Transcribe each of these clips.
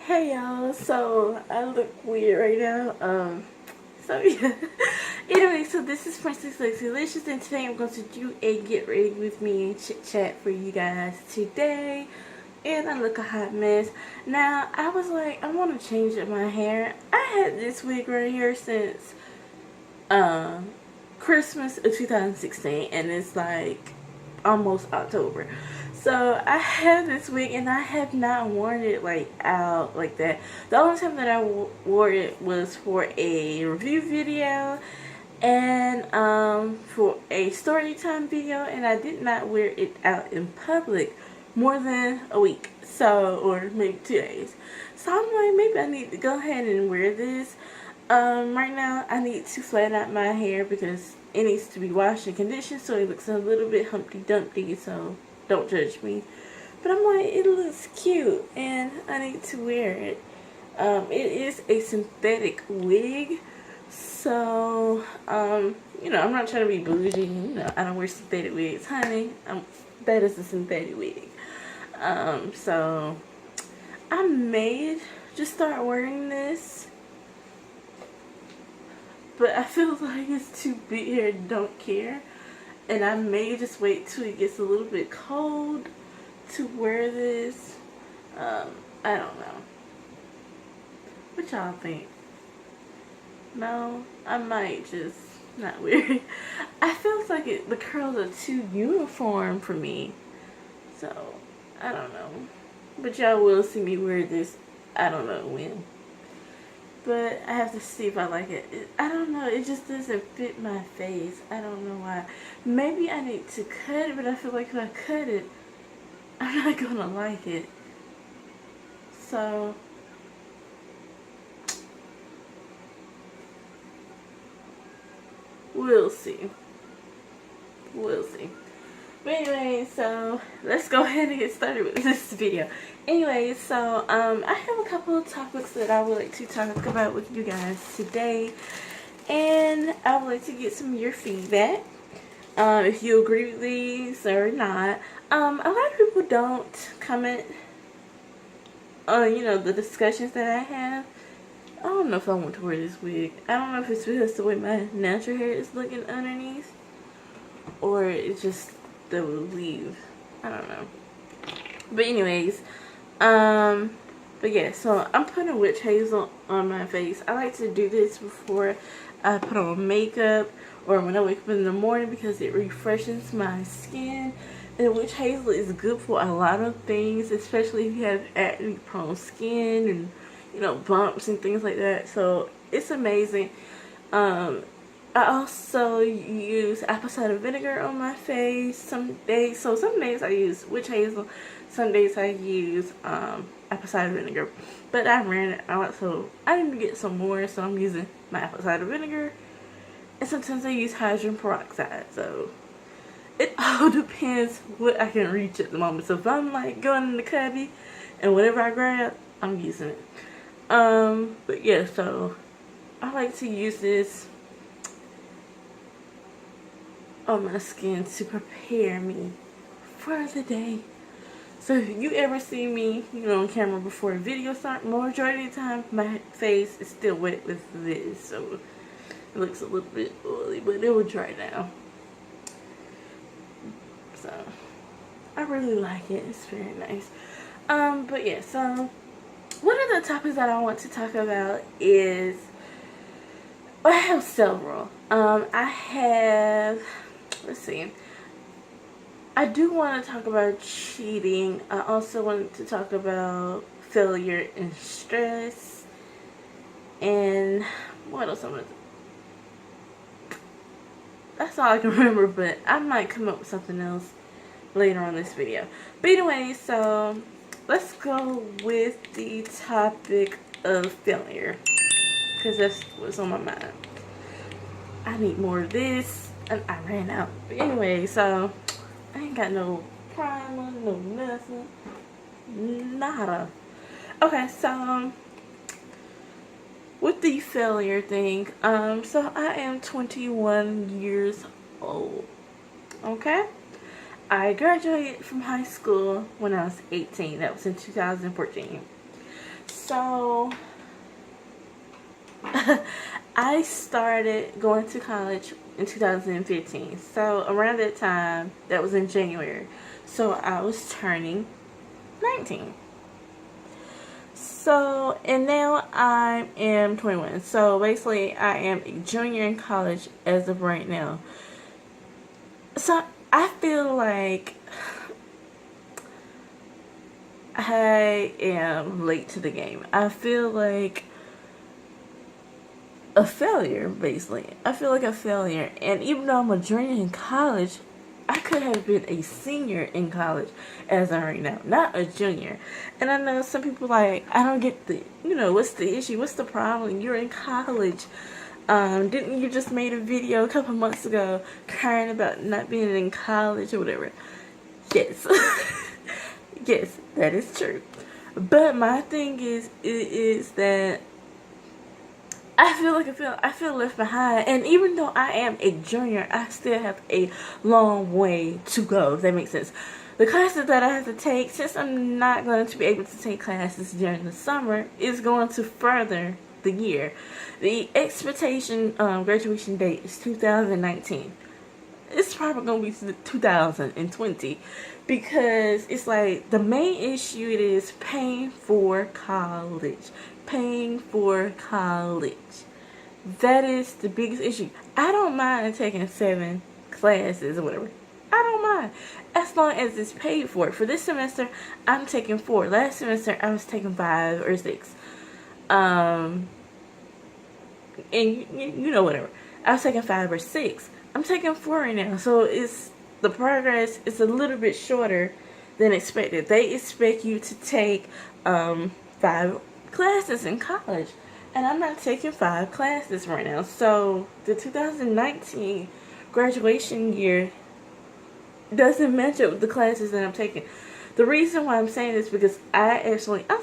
Hey y'all, so I look weird right now. So yeah. Anyway, so this is PrincessLexiseLicious, and today I'm going to do a get ready with me and chit chat for you guys today. And I look a hot mess. Now, I was like, I want to change up my hair. I had this wig right here since Christmas of 2016, and it's like almost October. So I have this wig and I have not worn it like out like that. The only time that I wore it was for a review video and for a story time video, and I did not wear it out in public more than a week, so, or maybe 2 days. So I'm like, maybe I need to go ahead and wear this. Right now I need to flatten out my hair because it needs to be washed and conditioned, so it looks a little bit Humpty Dumpty, so don't judge me. But I'm like, it looks cute and I need to wear it. It is a synthetic wig, so you know, I'm not trying to be bougie. You know, I don't wear synthetic wigs, honey. That is a synthetic wig. So I may just start wearing this, but I feel like it's too big or don't care. And I may just wait till it gets a little bit cold to wear this. I don't know. What y'all think? No, I might just not wear it. I feel like the curls are too uniform for me. So, I don't know. But y'all will see me wear this, I don't know when. But I have to see if I like it. I don't know. It just doesn't fit my face. I don't know why. Maybe I need to cut it, but I feel like if I cut it, I'm not going to like it. So, we'll see. We'll see. But anyway, so let's go ahead and get started with this video. Anyway, so I have a couple of topics that I would like to talk about with you guys today, and I would like to get some of your feedback, if you agree with these or not. A lot of people don't comment on, you know, the discussions that I have. I don't know if I want to wear this wig. I don't know if it's because the way my natural hair is looking underneath, or it's just the weave. I don't know. But anyways, but yeah, so I'm putting witch hazel on my face. I like to do this before I put on makeup or when I wake up in the morning because it refreshes my skin. And witch hazel is good for a lot of things, especially if you have acne prone skin and, you know, bumps and things like that. So it's amazing. I also use apple cider vinegar on my face some days. So some days I use witch hazel, some days I use apple cider vinegar. But I ran it out, so I need to get some more. So I'm using my apple cider vinegar, and sometimes I use hydrogen peroxide. So it all depends what I can reach at the moment. So if I'm like going in the cubby and whatever I grab, I'm using it. But yeah, so I like to use this on my skin to prepare me for the day. So if you ever see me, you know, on camera before a video starts, majority of the time my face is still wet with this, so it looks a little bit oily, but it will dry now. So I really like it. It's very nice. But yeah, so one of the topics that I want to talk about is, well, I have several. I have, let's see, I do want to talk about cheating. I also want to talk about failure and stress. And what else I'm going to, that's all I can remember, but I might come up with something else later on this video. But anyway, so let's go with the topic of failure, because that's what's on my mind. I need more of this, and I ran out. But anyway, so I ain't got no primer, no nothing, nada. Okay, so with the failure thing, so I am 21 years old. Okay, I graduated from high school when I was 18. That was in 2014. So I started going to college in 2015. So around that time, that was in January. So I was turning 19. So, and now I am 21. So basically, I am a junior in college as of right now. So I feel like I am late to the game. I feel like a failure, basically. I feel like a failure. And even though I'm a junior in college, I could have been a senior in college as of right now, not a junior. And I know some people like, I don't get the, what's the issue? What's the problem? You're in college. Didn't you just made a video a couple months ago crying about not being in college or whatever? Yes. Yes, that is true. But my thing is that I feel left behind, and even though I am a junior, I still have a long way to go, if that makes sense. The classes that I have to take, since I'm not going to be able to take classes during the summer, is going to further the year. The expectation graduation date is 2019. It's probably going to be 2020, because it's like the main issue is paying for college. Paying for college. That is the biggest issue. I don't mind taking 7 classes or whatever. I don't mind, as long as it's paid for. For this semester, I'm taking 4. Last semester, I was taking 5 or 6. And whatever. I was taking 5 or 6. I'm taking 4 right now, so it's the progress is a little bit shorter than expected. They expect you to take 5 classes in college, and I'm not taking 5 classes right now. So the 2019 graduation year doesn't match up with the classes that I'm taking. The reason why I'm saying this because I'll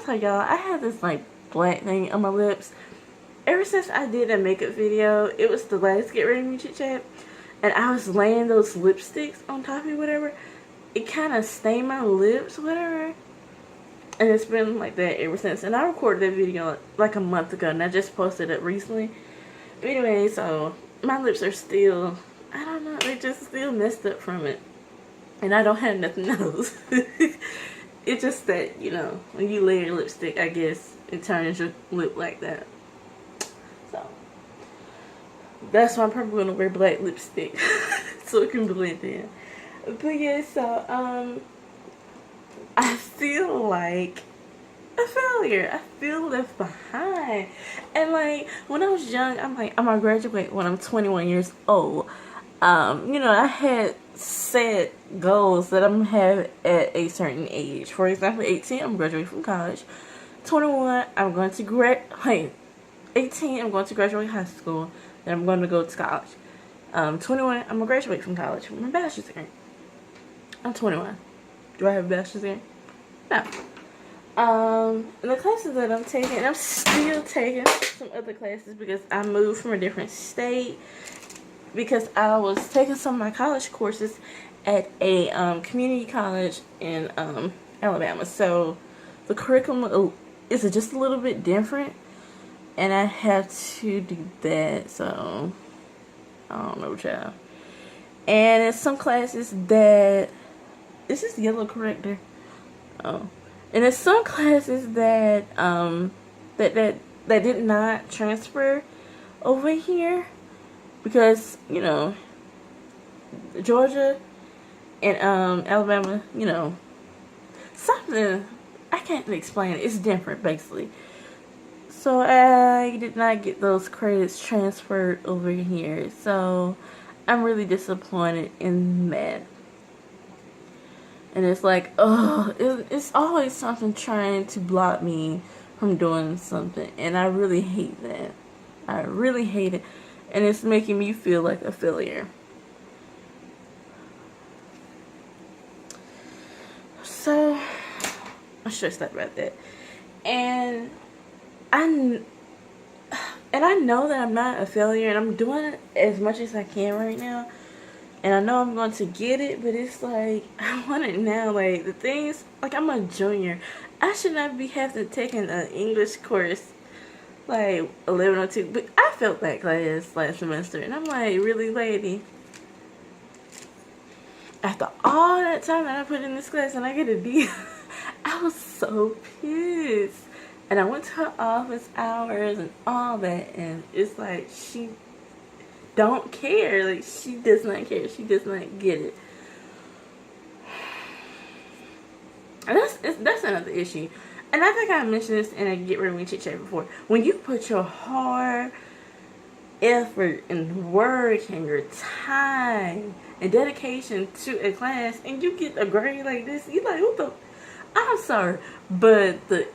tell y'all, I have this like black thing on my lips. Ever since I did a makeup video, it was the last Get Ready With Me Chit Chat, and I was laying those lipsticks on top of whatever. It kind of stained my lips, whatever. And it's been like that ever since. And I recorded that video like a month ago, and I just posted it recently. But anyway, so my lips are still, I don't know, they're just still messed up from it. And I don't have nothing else. It's just that, when you lay your lipstick, I guess it turns your lip like that. So that's why I'm probably going to wear black lipstick so it can blend in. But yeah, so I feel like a failure. I feel left behind. And like when I was young, I'm like, I'm gonna graduate when I'm 21 years old. I had set goals that I'm gonna have at a certain age. For example, 18, I'm graduating from college. 21, I'm going to 18, I'm going to graduate high school. Then I'm going to go to college. 21, I'm gonna graduate from college with my bachelor's degree. I'm 21. Do I have a bachelor's degree? No. And the classes that I'm taking, I'm still taking some other classes because I moved from a different state. Because I was taking some of my college courses at a community college in Alabama. So the curriculum is just a little bit different. And I have to do that. So I don't know, child. And in some classes that... Is this yellow corrector? Oh. And there's some classes that that did not transfer over here because, Georgia and Alabama, something I can't explain it. It's different basically. So I did not get those credits transferred over here. So I'm really disappointed in that. And it's like, it's always something trying to block me from doing something. And I really hate that. I really hate it. And it's making me feel like a failure. So, I'm stressed out about that. And I know that I'm not a failure. And I'm doing as much as I can right now. And I know I'm going to get it, but it's like, I want it now. Like, the things, like, I'm a junior. I should not be having taken an English course like 1102, but I felt that class last semester, and I'm like, really, lady? After all that time that I put in this class and I get a D, I was so pissed. And I went to her office hours and all that, and it's like she don't care. Like, she does not care. She does not get it. And that's another issue. And I think I mentioned this in a GRWM Chit Chat before. When you put your hard effort and work and your time and dedication to a class and you get a grade like this, you like, what the? I'm sorry, but the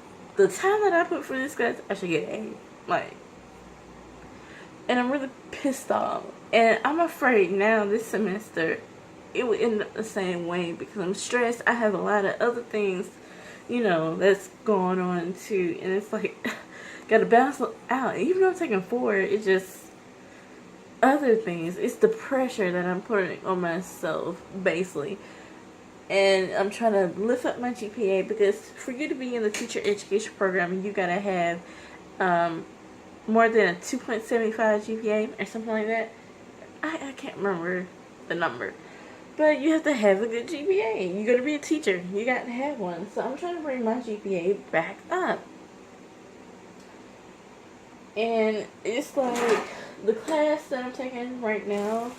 time that I put for this class, I should get an A. Like, and I'm really pissed off. And I'm afraid now this semester it will end up the same way because I'm stressed. I have a lot of other things, you know, that's going on too. And it's like, gotta balance out. Even though I'm taking 4, it's just other things. It's the pressure that I'm putting on myself, basically. And I'm trying to lift up my GPA because for you to be in the teacher education program, you gotta have more than a 2.75 GPA or something like that. I can't remember the number. But you have to have a good GPA. You're gonna be a teacher. You got to have one. So I'm trying to bring my GPA back up. And it's like the class that I'm taking right now.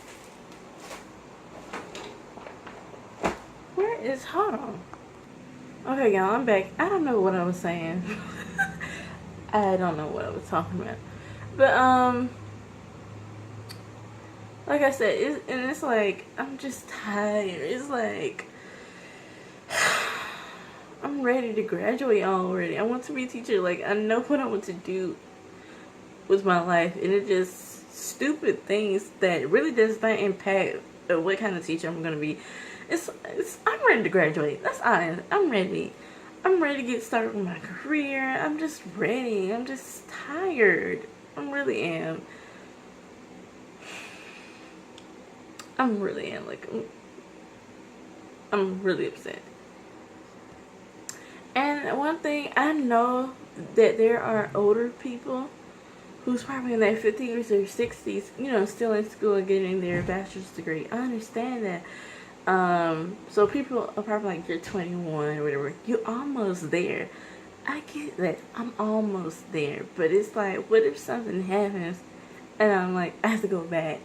Where is, hold on. Okay, y'all, I'm back. I don't know what I was saying. I don't know what I was talking about. But, like I said, it's like, I'm just tired. It's like, I'm ready to graduate already. I want to be a teacher. Like, I know what I want to do with my life. And it's just stupid things that really does not impact what kind of teacher I'm going to be. I'm ready to graduate. That's honest. I'm ready. I'm ready to get started with my career. I'm just ready. I'm just tired. I really am. Like, I'm really upset. And one thing, I know that there are older people who's probably in their 50s or 60s, you know, still in school and getting their bachelor's degree. I understand that. So people are probably like, you're 21 or whatever. You're almost there. I get that. I'm almost there. But it's like, what if something happens and I'm like, I have to go back?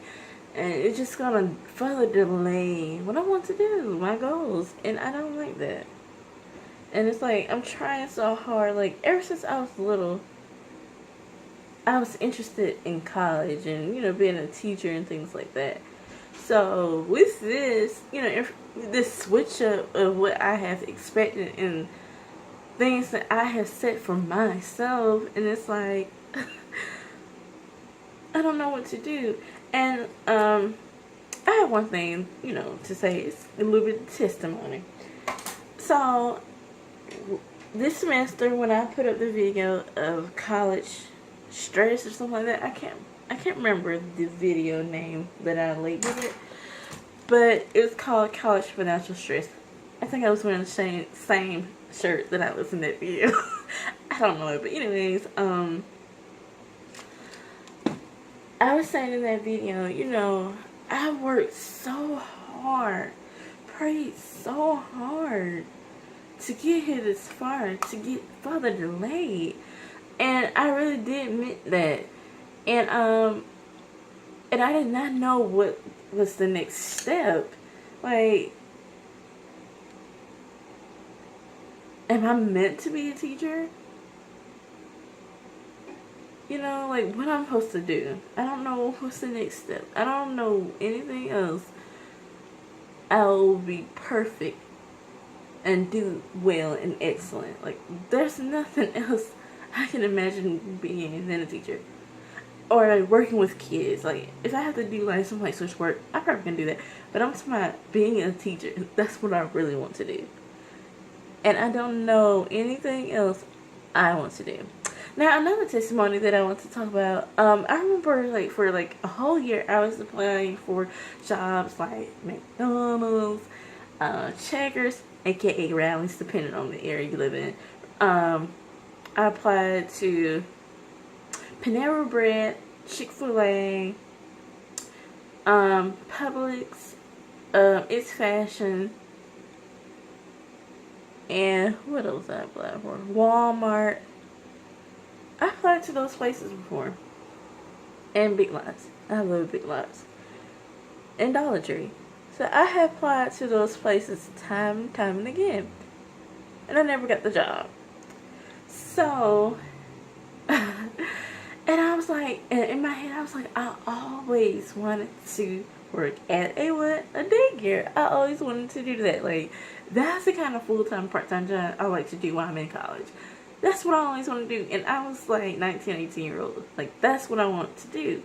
And it's just gonna further delay what I want to do, my goals. And I don't like that. And it's like, I'm trying so hard. Like, ever since I was little, I was interested in college and, you know, being a teacher and things like that. So with this, you know, this switch up of what I have expected and things that I have set for myself, and it's like, I don't know what to do. And I have one thing, you know, to say. It's a little bit of testimony. So this semester, when I put up the video of college stress or something like that, I can't remember the video name that I labeled it, but it was called College Financial Stress. I think I was wearing the same shirt that I was in that video. I don't know, but anyways, I was saying in that video, you know, I worked so hard, prayed so hard to get here this far, to get further delayed, and I really did admit that. And I did not know what was the next step. Like, am I meant to be a teacher? You know, like, what I'm supposed to do. I don't know what's the next step. I don't know anything else. I'll be perfect and do well and excellent. Like, there's nothing else I can imagine being than a teacher. Or like working with kids. Like, if I have to do like some like social work, I probably can do that. But I'm talking about being a teacher. That's what I really want to do. And I don't know anything else I want to do. Now, another testimony that I want to talk about. I remember like for like a whole year I was applying for jobs like McDonald's, Checkers, aka Rallies, depending on the area you live in. I applied to Panera Bread, Chick-fil-A, Publix, It's Fashion, and what else I applied for? Walmart. I applied to those places before. And Big Lots. I love Big Lots. And Dollar Tree. So I have applied to those places time and time and again. And I never got the job. So, and I was like, in my head, I was like, I always wanted to work at a daycare. I always wanted to do that. Like, that's the kind of full-time, part-time job I like to do while I'm in college. That's what I always want to do. And I was like 19, 18-year-old. Like, that's what I want to do.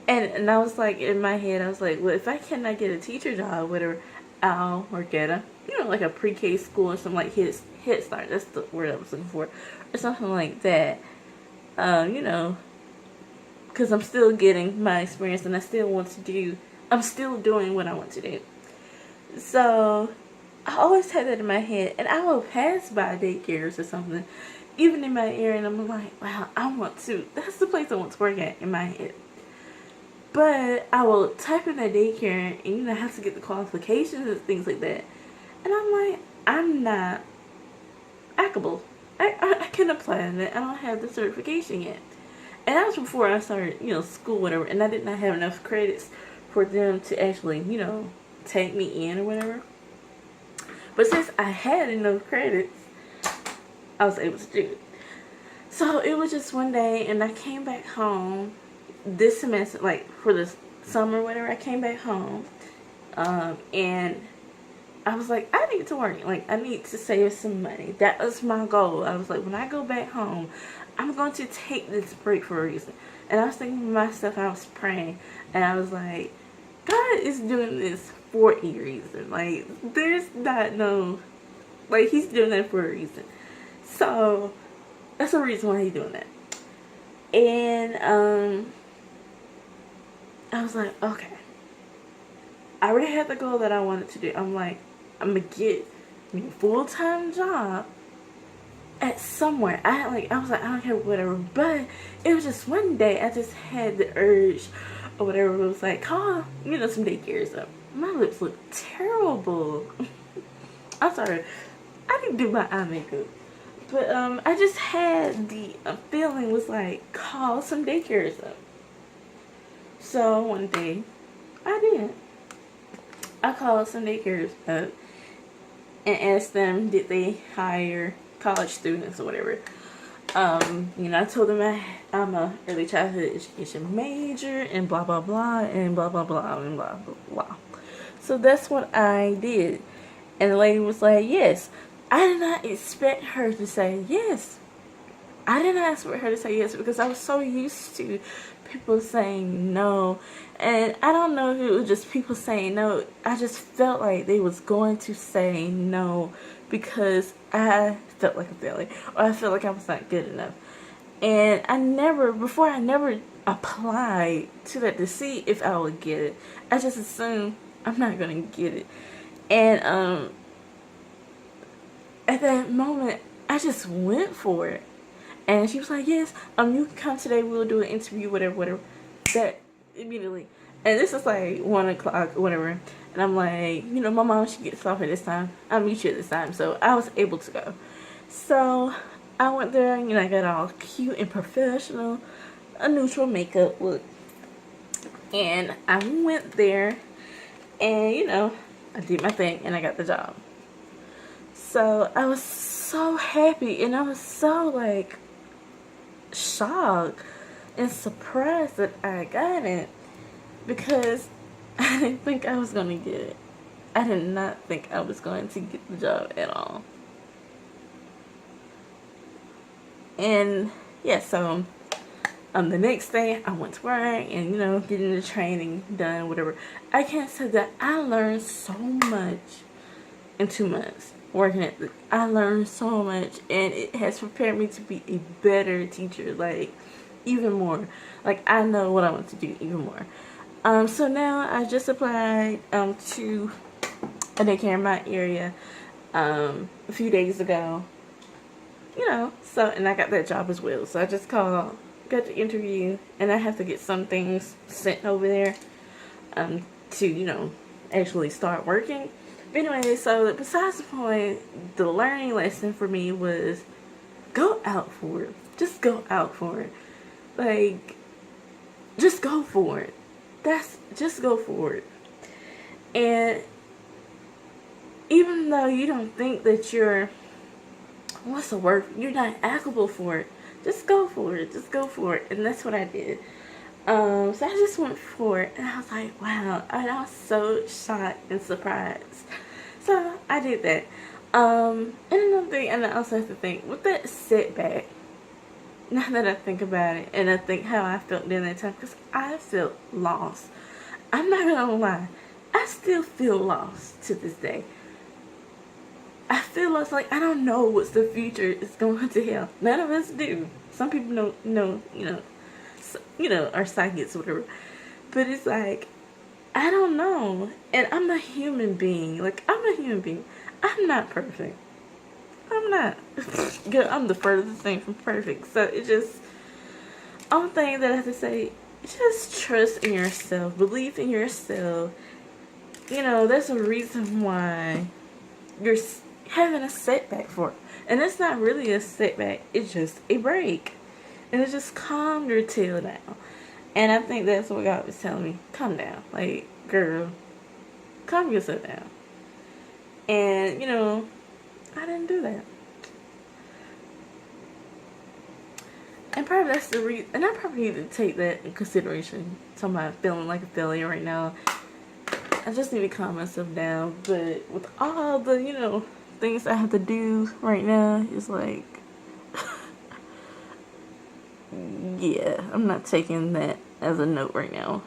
And I was like, in my head, I was like, well, if I cannot get a teacher job, whatever, I'll work at a, like a pre-K school or something like Head Start. That's the word I was looking for. Or something like that. Because I'm still getting my experience and I still want to do, I'm still doing what I want to do. So, I always had that in my head. And I will pass by daycares or something, even in my area, and I'm like, wow, that's the place I want to work at in my head. But I will type in that daycare and, have to get the qualifications and things like that. And I'm like, I'm not applicable. I can apply in it. I don't have the certification yet. And that was before I started, school, whatever. And I did not have enough credits for them to actually, take me in or whatever. But since I had enough credits, I was able to do it. So it was just one day, and I came back home this semester, like for the summer, whatever. I came back home, and I was like, I need to work. Like, I need to save some money. That was my goal. I was like, when I go back home, I'm going to take this break for a reason. And I was thinking to myself, I was praying, and I was like, God is doing this for a reason. Like, there's not no, like, he's doing that for a reason. So, that's the reason why he's doing that. And, I was like, okay. I already had the goal that I wanted to do. I'm like, I'm going to get me a full-time job at somewhere. I was like, I don't care, whatever. But it was just one day, I just had the urge or whatever. It was like, call, some daycares up. My lips look terrible. I'm sorry. I didn't do my eye makeup. But I just had the feeling was like, call some daycares up. So one day, I did. I called some daycares up and asked them, did they hire college students or whatever. I told them I'm a early childhood education major and blah blah blah and blah blah blah and blah blah blah. So that's what I did. And the lady was like, yes. I did not expect her to say yes. I did not expect her to say yes because I was so used to people saying no. And I don't know if it was just people saying no. I just felt like they was going to say no because I felt like a failure. Or I felt like I was not good enough. And I never applied to that to see if I would get it. I just assumed I'm not going to get it. And at that moment, I just went for it. And she was like, yes, you can come today, we'll do an interview, whatever. That immediately. And this is like 1 o'clock, whatever. And I'm like, my mom, she gets off at this time. I'll meet you at this time. So I was able to go. So I went there, I got all cute and professional, a neutral makeup look. And I went there and, I did my thing and I got the job. So I was so happy and I was so like shocked and surprised that I got it because I didn't think I was going to get it. I did not think I was going to get the job at all. And yeah, so the next day I went to work and getting the training done, whatever. I can't say that I learned so much in 2 months working at I learned so much and it has prepared me to be a better teacher, like even more. Like I know what I want to do even more. So now I just applied to a daycare in my area a few days ago. you know, so, and I got that job as well. So I just got the interview, and I have to get some things sent over there to, you know, actually start working. But anyway, so besides the point, the learning lesson for me was go out for it. Just go out for it. Like, just go for it. Just go for it. And even though you don't think that you're, what's the word? You're not applicable for it. Just go for it. Just go for it. And that's what I did. So I just went for it, and I was like, wow. And I was so shocked and surprised. So I did that. And another thing, and I also have to think, with that setback, now that I think about it, and I think how I felt during that time, because I felt lost. I'm not gonna lie. I still feel lost to this day. I feel lost, like I don't know what the future is going to hell. None of us do. Some people don't know, you know, are psychics or whatever. But it's like, I don't know. And I'm a human being. Like, I'm a human being. I'm not perfect. I'm not. Girl, I'm the furthest thing from perfect. So it just, only thing that I have to say, just trust in yourself. Believe in yourself. You know, there's a reason why you're having a setback for it. And it's not really a setback. It's just a break. And it's just calm your tail down. And I think that's what God was telling me. Calm down. Like, girl, calm yourself down. And, you know, I didn't do that. And probably that's the reason. And I probably need to take that in consideration. Somebody feeling like a failure right now. I just need to calm myself down. But with all the, you know, things I have to do right now, it's like, yeah, I'm not taking that as a note right now.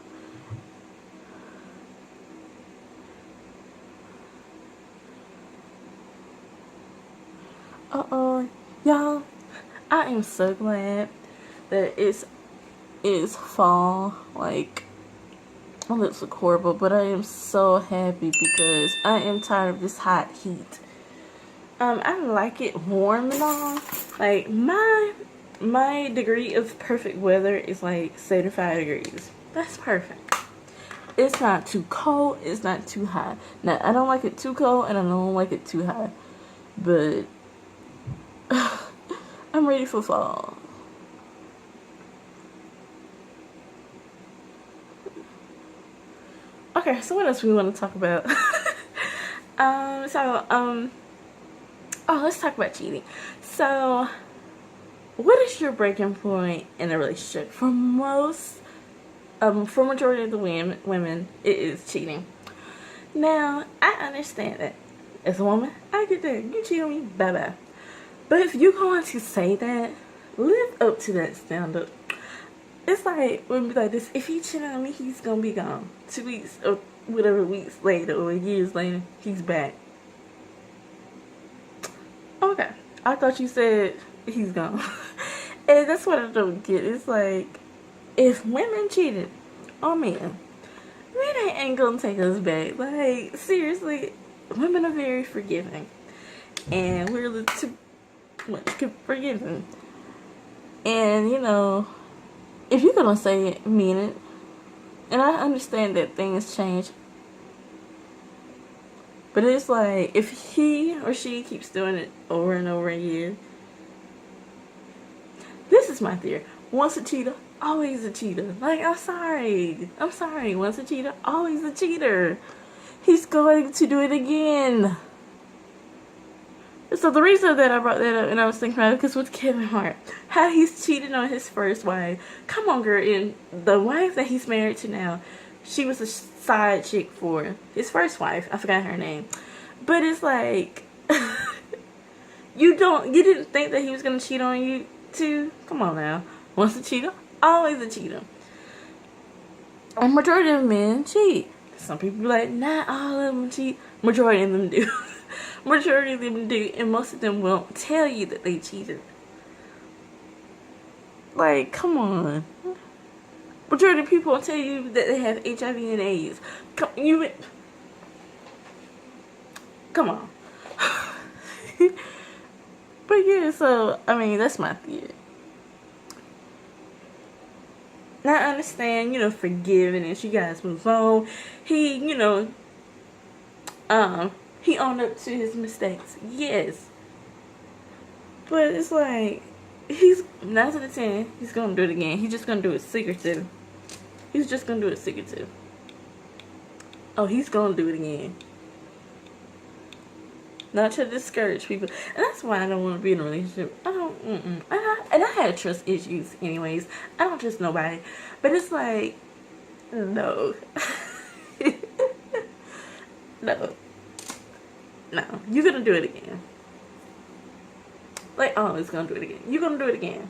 Y'all, I am so glad that it's fall. Like, my lips look horrible, but I am so happy because I am tired of this hot heat. I like it warm and all. Like, my degree of perfect weather is like 75 degrees. That's perfect. It's not too cold. It's not too hot. Now, I don't like it too cold and I don't like it too hot. But I'm ready for fall. Okay, so what else we want to talk about? Let's talk about cheating. So, what is your breaking point in a relationship? For majority of the women, it is cheating. Now, I understand that. As a woman, I get that. You cheat on me, bye-bye. But if you're going to say that, live up to that standard. It's like, when like this, if he cheated on me, he's going to be gone. 2 weeks or whatever weeks later or years later, he's back. Okay. I thought you said he's gone. And that's what I don't get. It's like, if women cheated on men, they ain't gonna take us back. Like, seriously, women are very forgiving. And we're a little too much forgiving. And, you know, if you're gonna say it, mean it. And I understand that things change. But it's like, if he or she keeps doing it over and over again, this is my theory. Once a cheater, always a cheater. Like, I'm sorry. Once a cheater, always a cheater. He's going to do it again. So the reason that I brought that up and I was thinking about it, because with Kevin Hart, how he's cheated on his first wife. Come on, girl. And the wife that he's married to now, she was a side chick for his first wife. I forgot her name. But it's like, you didn't think that he was going to cheat on you too? Come on now. Once a cheater, always a cheater. And majority of men cheat. Some people be like, not all of them cheat. Majority of them do. Majority of them do. And most of them won't tell you that they cheated. Like, come on. Majority of people will tell you that they have HIV and AIDS. Come on. But yeah, so I mean, that's my theory. Now I understand, you know, forgiving and you guys move on. He, you know, he owned up to his mistakes. Yes. But it's like, he's 9 to the 10, he's gonna do it again. He's just gonna do it secretive. He's just gonna do it secretive. Oh, he's gonna do it again. Not to discourage people. And that's why I don't want to be in a relationship. I don't, and I had trust issues anyways. I don't trust nobody. But it's like, no. No. No. You're gonna do it again. Like, always gonna do it again. You're gonna do it again.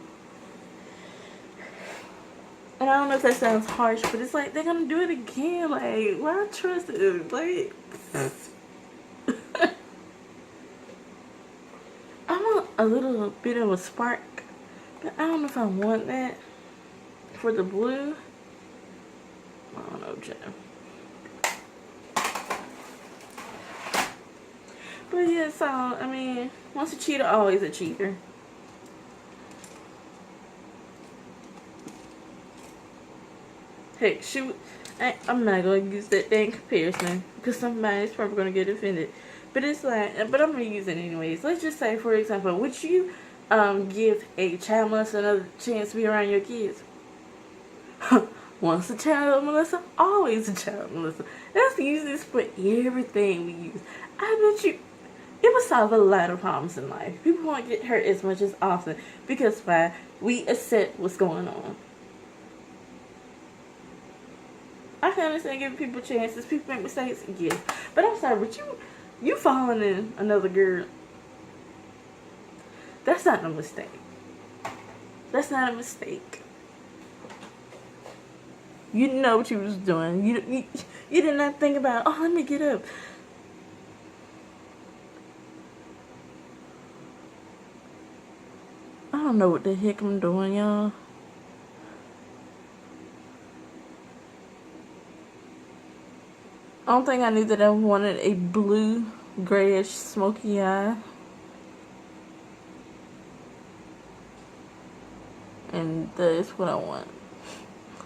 And I don't know if that sounds harsh, but it's like, they're gonna do it again. Like, why trust it? Like, I want a little bit of a spark, but I don't know if I want that for the blue. I don't know, Jeff. But yeah, so, I mean, once a cheater, always a cheater. Heck, I'm not going to use that dang comparison because somebody's probably going to get offended. But it's like, but I'm going to use it anyways. Let's just say, for example, would you give a child molester another chance to be around your kids? Once a child molester, always a child molester. That's the easiest for everything we use. I bet you it would solve a lot of problems in life. People won't get hurt as much as often because why? We accept what's going on. I can understand giving people chances. People make mistakes, yes. But I'm sorry, but you falling in another girl. That's not a mistake. That's not a mistake. You know what you was doing. You did not think about, oh, let me get up. I don't know what the heck I'm doing, y'all. I don't think I knew that I wanted a blue, grayish, smoky eye. And that's what I want.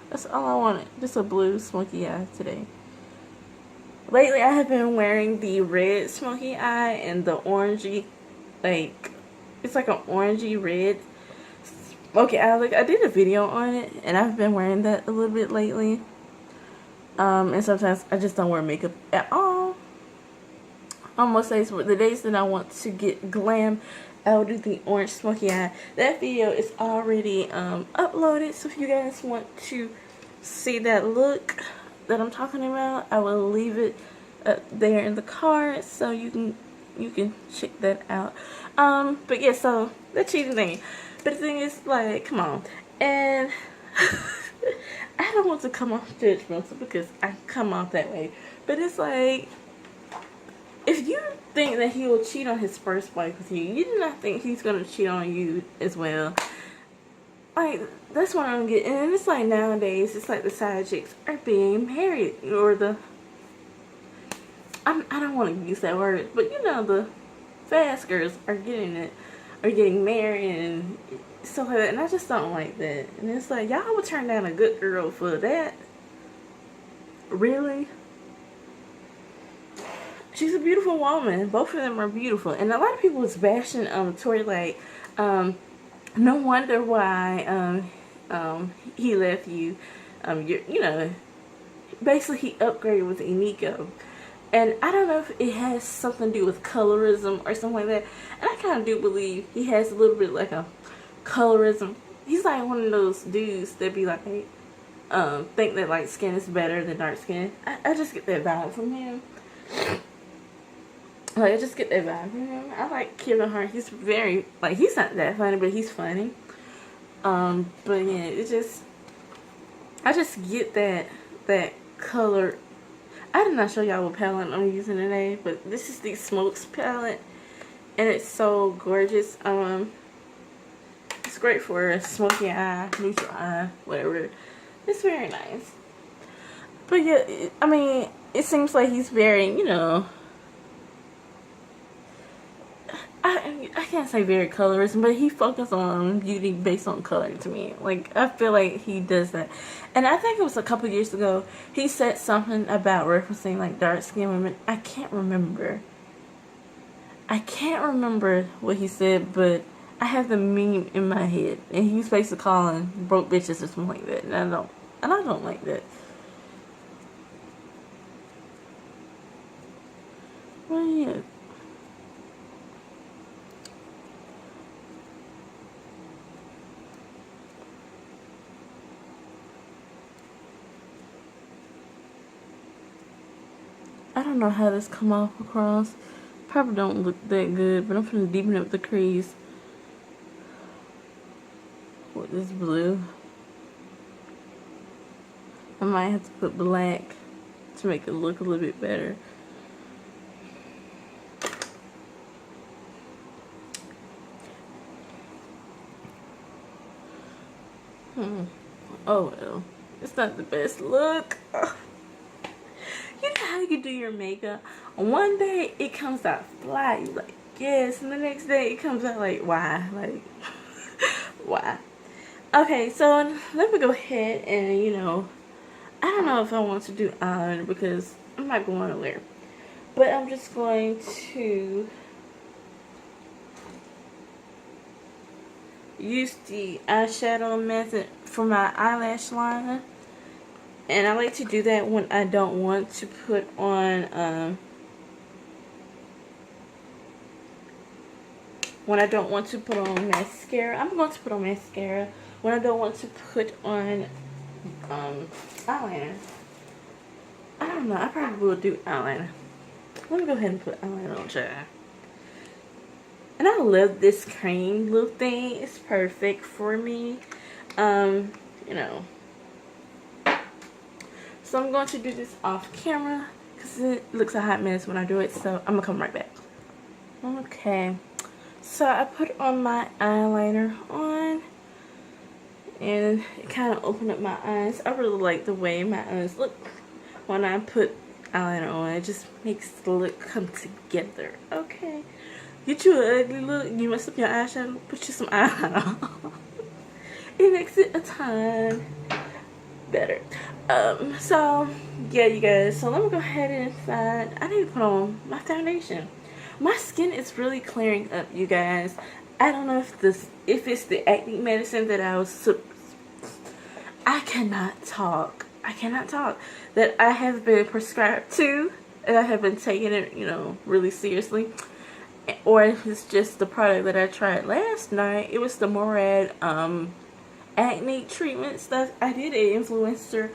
That's all I wanted. Just a blue, smoky eye today. Lately, I have been wearing the red smoky eye and the orangey, like, it's like an orangey red smoky eye. Like, I did a video on it, and I've been wearing that a little bit lately. And sometimes I just don't wear makeup at all. On most days, but the days that I want to get glam, I'll do the orange smoky eye. That video is already uploaded, so if you guys want to see that look that I'm talking about, I will leave it there in the card so you can check that out. But yeah, so the cheating thing. But the thing is, like, come on, and I don't want to come off judgmental because I come off that way. But it's like, if you think that he will cheat on his first wife with you, you do not think he's going to cheat on you as well. Like, that's what I'm getting. And it's like nowadays, it's like the side chicks are being married. Or the, I don't want to use that word, but you know, the fast girls are getting married and stuff like that. And I just don't like that. And it's like, y'all would turn down a good girl for that? Really? She's a beautiful woman. Both of them are beautiful. And a lot of people was bashing Tori, like, no wonder why he left you. You know, basically he upgraded with Iniko. And I don't know if it has something to do with colorism or something like that. And I kind of do believe he has a little bit like a colorism. He's like one of those dudes that be like, think that light skin is better than dark skin. I just get that vibe from him. Like, I just get that vibe from him. I like Kevin Hart. He's very, like, he's not that funny, but he's funny. But yeah, it just, I just get that color. I did not show y'all what palette I'm using today, but this is the Smokes palette, and it's so gorgeous. It's great for a smoky eye, neutral eye, whatever. It's very nice. But yeah, I mean, it seems like he's very, you know, I can't say very colorist, but he focuses on beauty based on color to me. Like, I feel like he does that. And I think it was a couple years ago, he said something about referencing, like, dark-skinned women. I can't remember. I can't remember what he said, but I have the meme in my head. And he was basically calling broke bitches or something like that. And I don't like that. Well, yeah. I don't know how this come off across. Probably don't look that good, but I'm gonna deepen up the crease with this blue. I might have to put black to make it look a little bit better. Oh well, it's not the best look. You know how you do your makeup? One day it comes out flat, you're like, yes, and the next day it comes out like, why? Like, why? Okay, so let me go ahead and, you know, I don't know if I want to do eyeliner because I'm not going anywhere. But I'm just going to use the eyeshadow method for my eyelash liner. And I like to do that when I don't want to put on, mascara. I'm going to put on mascara when I don't want to put on, eyeliner. I don't know, I probably will do eyeliner. Let me go ahead and put eyeliner on, child. And I love this cream little thing. It's perfect for me. You know. So I'm going to do this off camera because it looks a hot mess when I do it. So I'm going to come right back. Okay. So I put on my eyeliner on. And it kind of opened up my eyes. I really like the way my eyes look when I put eyeliner on. It just makes the look come together. Okay. Get you an ugly look. You mess up your eyeshadow. Put you some eyeliner on. It makes it a ton better. So yeah, you guys, so let me go ahead and find, I need to put on my foundation. My skin is really clearing up, you guys. I don't know if it's the acne medicine that I cannot talk that I have been prescribed to, and I have been taking it, you know, really seriously, or if it's just the product that I tried last night. It was the Morad acne treatment stuff. I did an influencer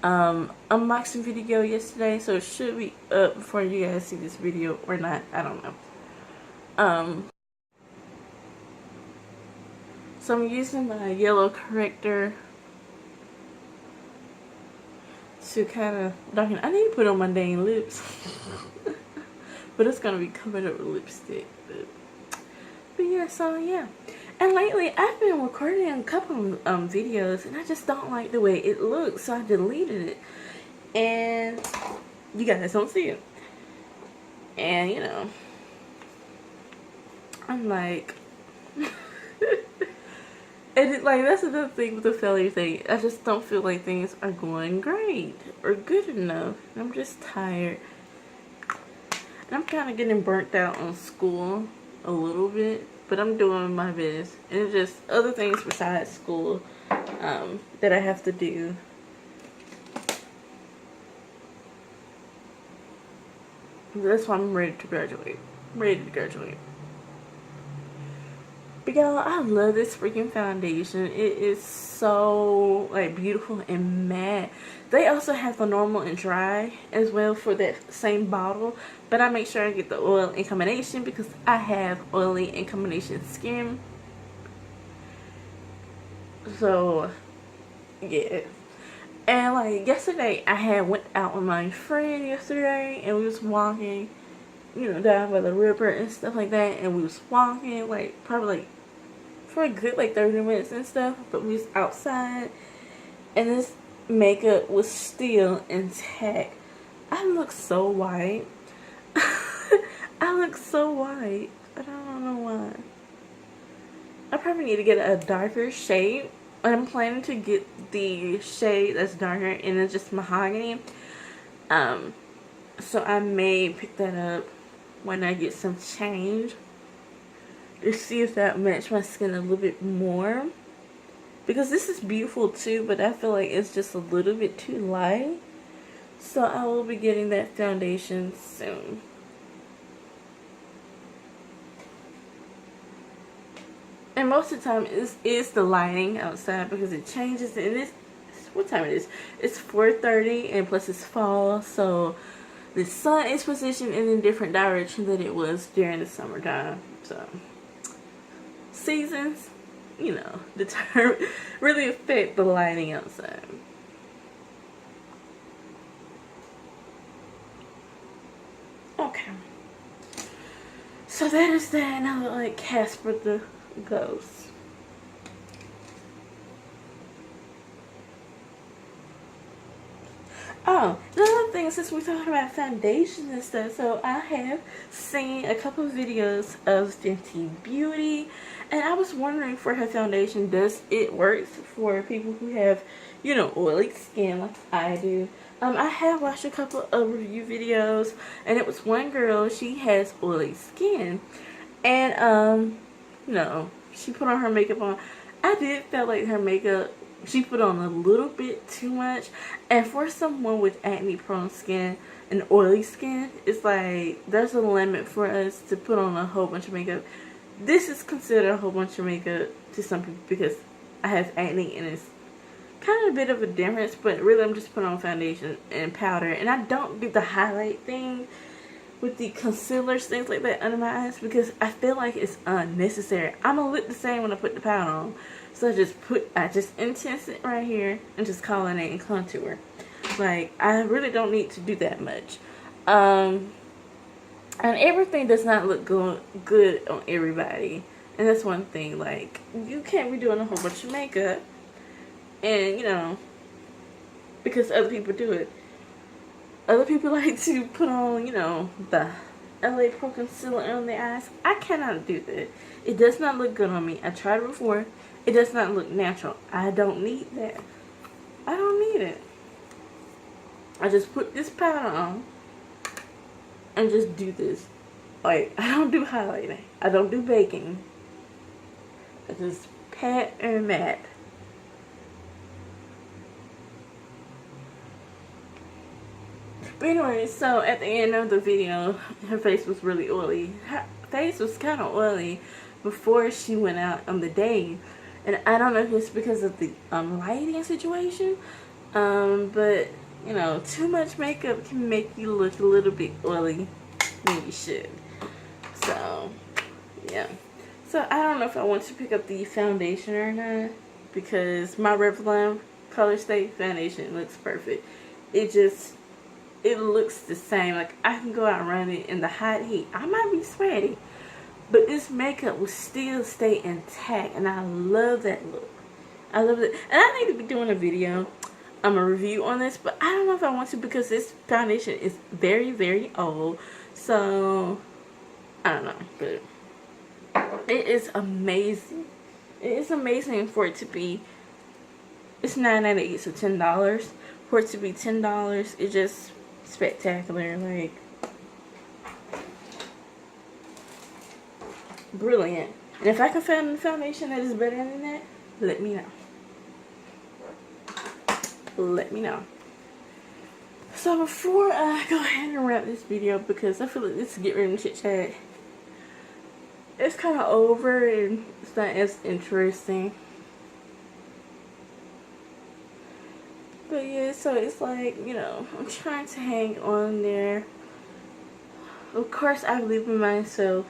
unboxing video yesterday, so it should be up before you guys see this video or not. I don't know. So I'm using my yellow corrector to kind of darken. I need to put on my dang lips. But it's gonna be covered up with lipstick. But yeah, so yeah. And lately, I've been recording a couple of videos, and I just don't like the way it looks, so I deleted it. And you guys don't see it. And, you know, I'm like, and like, that's another thing with the failure thing. I just don't feel like things are going great or good enough. I'm just tired. And I'm kind of getting burnt out on school a little bit. But I'm doing my best. And it's just other things besides school that I have to do. That's why I'm ready to graduate. But y'all, I love this freaking foundation. It is so like beautiful and matte. They also have the normal and dry as well for that same bottle. But I make sure I get the oil in combination because I have oily in combination skin. So, yeah. And like yesterday, I had went out with my friend yesterday, and we was walking, you know, down by the river and stuff like that. And we was walking like probably like for a good like 30 minutes and stuff. But we was outside, and this makeup was still intact. I look so white. I look so white. I don't don't know why. I probably need to get a darker shade. I'm planning to get the shade that's darker and it's just mahogany. So I may pick that up when I get some change to see if that matches my skin a little bit more. Because this is beautiful too, but I feel like it's just a little bit too light. So I will be getting that foundation soon. And most of the time is the lighting outside because it changes. And this, what time it is? It's 4:30 and plus it's fall, so the sun is positioned in a different direction than it was during the summertime. So seasons, you know, really affect the lighting outside. Okay. So that is that, and I look like Casper the Ghost. Oh, another thing, since we're talking about foundation and stuff, so I have seen a couple of videos of Fenty Beauty, and I was wondering for her foundation, does it work for people who have, you know, oily skin like I do? I have watched a couple of review videos, and it was one girl, she has oily skin, and, you know, she put on her makeup on. I did feel like her makeup, she put on a little bit too much. And for someone with acne prone skin and oily skin, it's like there's a limit for us to put on a whole bunch of makeup. This is considered a whole bunch of makeup to some people because I have acne and it's kind of a bit of a difference. But really I'm just putting on foundation and powder. And I don't do the highlight thing with the concealers, things like that under my eyes because I feel like it's unnecessary. I'm gonna look the same when I put the powder on. So I just intense it right here and just call it a contour. Like, I really don't need to do that much. And everything does not look good on everybody. And that's one thing, like, you can't be doing a whole bunch of makeup and, you know, because other people do it. Other people like to put on, you know, the LA Pro Concealer on their eyes. I cannot do that. It does not look good on me. I tried it before. It does not look natural. I don't need that. I don't need it. I just put this powder on and just do this. Like, I don't do highlighting. I don't do baking. I just pat and mat. But anyway, so at the end of the video, her face was really oily. Her face was kind of oily before she went out on the day. And I don't know if it's because of the lighting situation, but, you know, too much makeup can make you look a little bit oily than you should. So, yeah. So, I don't know if I want to pick up the foundation or not, because my Revlon Color Stay foundation looks perfect. It looks the same. Like, I can go out and run it in the hot heat. I might be sweaty, but this makeup will still stay intact, and I love that look. I love it. And I need to be doing a video, a review on this, but I don't know if I want to because this foundation is very, very old. So, I don't know, but it is amazing. It is amazing for it to be, it's $9.98, so $10. For it to be $10, it's just spectacular, like, brilliant. And if I can find a foundation that is better than that, let me know. Let me know. So before I go ahead and wrap this video, because I feel like this Get Rid of Chit Chat, it's kind of over and it's not as interesting. But yeah, so it's like, you know, I'm trying to hang on there. Of course, I believe in myself.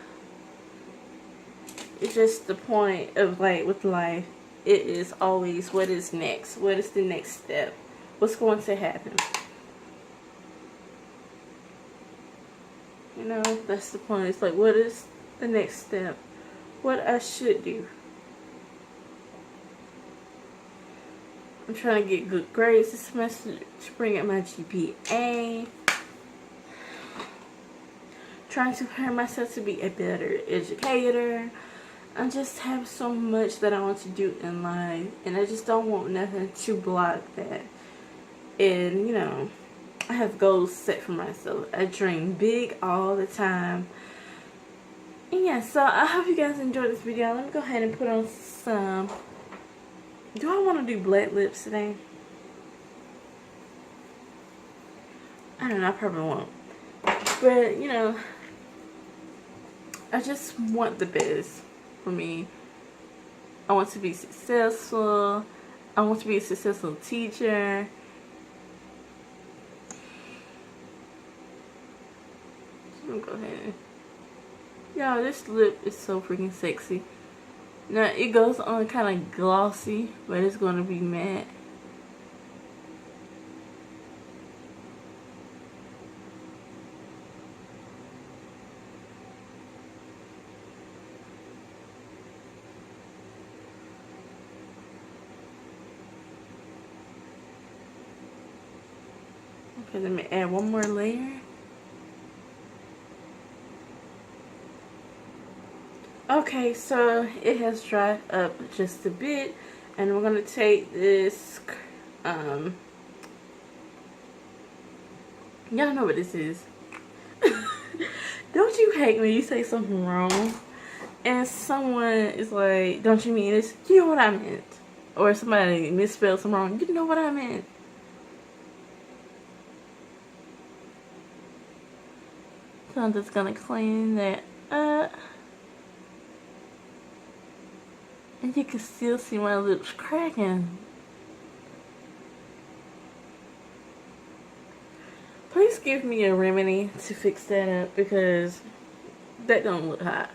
It's just the point of, like, with life, it is always what is next. What is the next step? What's going to happen? You know, that's the point. It's like, what is the next step? What I should do. I'm trying to get good grades this semester to bring up my GPA. trying to prepare myself to be a better educator. I just have so much that I want to do in life, and I just don't want nothing to block that. And you know, I have goals set for myself. I dream big all the time. And yeah, so I hope you guys enjoyed this video. Let me go ahead and put on some... Do I want to do black lips today? I don't know, I probably won't. But, you know, I just want the best for me. I want to be successful. I want to be a successful teacher. So I'm gonna go ahead. Y'all, this lip is so freaking sexy. Now, it goes on kind of glossy, but it's going to be matte. Okay, let me add one more layer. Okay, so it has dried up just a bit, and we're going to take this, y'all know what this is. Don't you hate when you say something wrong, and someone is like, don't you mean this? You know what I meant. Or somebody misspelled something wrong. You know what I meant. So I'm just going to clean that up. And you can still see my lips cracking. Please give me a remedy to fix that up, because that don't look hot.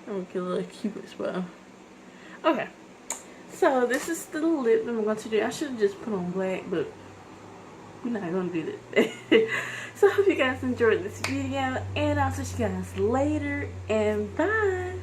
I'm gonna get a little cupid spot. Okay. So this is the lip that I'm going to do. I should have just put on black, but we're not going to do that. So I hope you guys enjoyed this video, and I'll see you guys later, and bye.